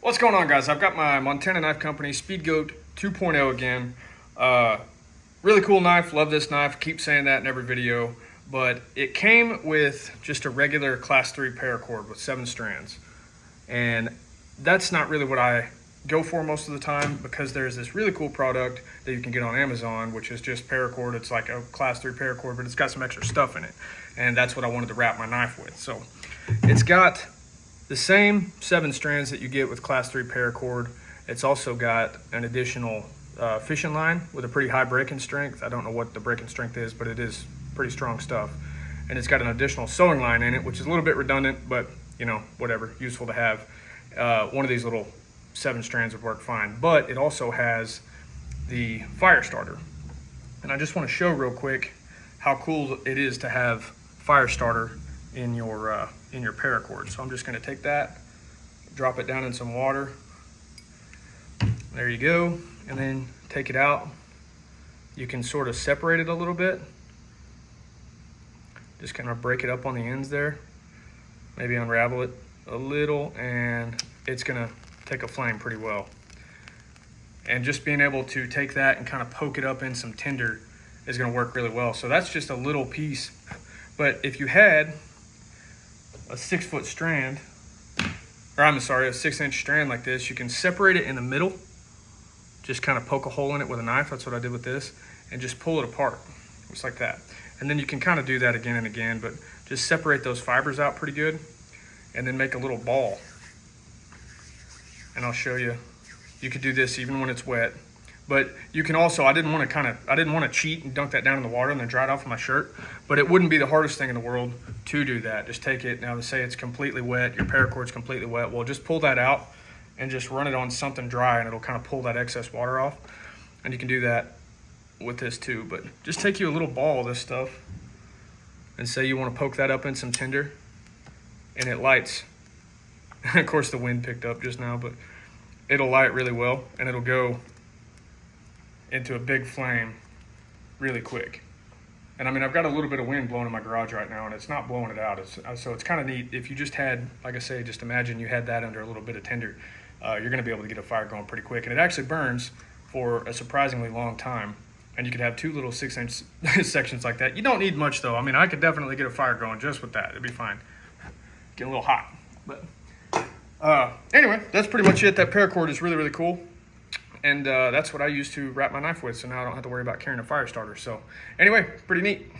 What's going on, guys? I've got my Montana Knife Company Speedgoat 2.0 again. Really cool knife. Love this knife. Keep saying that in every video. But it came with just a regular class 3 paracord with 7 strands. And that's not really what I go for most of the time, because there's this really cool product that you can get on Amazon, which is just paracord. It's like a class 3 paracord, but it's got some extra stuff in it. And that's what I wanted to wrap my knife with. So it's got the same 7 strands that you get with class 3 paracord. It's also got an additional fishing line with a pretty high breaking strength. I don't know what the breaking strength is, but it is pretty strong stuff. And it's got an additional sewing line in it, which is a little bit redundant, but you know, whatever, useful to have. One of these little 7 strands would work fine. But it also has the fire starter. And I just want to show real quick how cool it is to have fire starter in your paracord. So I'm just going to take that, drop it down in some water. There you go. And then take it out. You can sort of separate it a little bit. Just kind of break it up on the ends there. Maybe unravel it a little, and it's going to take a flame pretty well. And just being able to take that and kind of poke it up in some tinder is going to work really well. So that's just a little piece. But if you had a 6-foot strand, or I'm sorry, a 6-inch strand like this, you can separate it in the middle. Just kind of poke a hole in it with a knife. That's what I did with this, and just pull it apart, just like that. And then you can kind of do that again and again, but just separate those fibers out pretty good, and then make a little ball. And I'll show you. You could do this even when it's wet. But you can also, I didn't want to cheat and dunk that down in the water and then dry it off with my shirt, but it wouldn't be the hardest thing in the world to do that. Just take it, now to say it's completely wet, your paracord's completely wet, well, just pull that out and just run it on something dry, and it'll kind of pull that excess water off. And you can do that with this too, but just take you a little ball of this stuff and say you want to poke that up in some tinder, and it lights. Of course the wind picked up just now, but it'll light really well, and it'll go into a big flame really quick. And I mean, I've got a little bit of wind blowing in my garage right now, and it's not blowing it out. So it's kind of neat. If you just had, like I say, just imagine you had that under a little bit of tinder, you're going to be able to get a fire going pretty quick. And it actually burns for a surprisingly long time. And you could have 2 little 6-inch sections like that. You don't need much though. I mean, I could definitely get a fire going just with that. It'd be fine. Get a little hot. But anyway, that's pretty much it. That paracord is really, really cool. And that's what I use to wrap my knife with, so now I don't have to worry about carrying a fire starter. So anyway, pretty neat.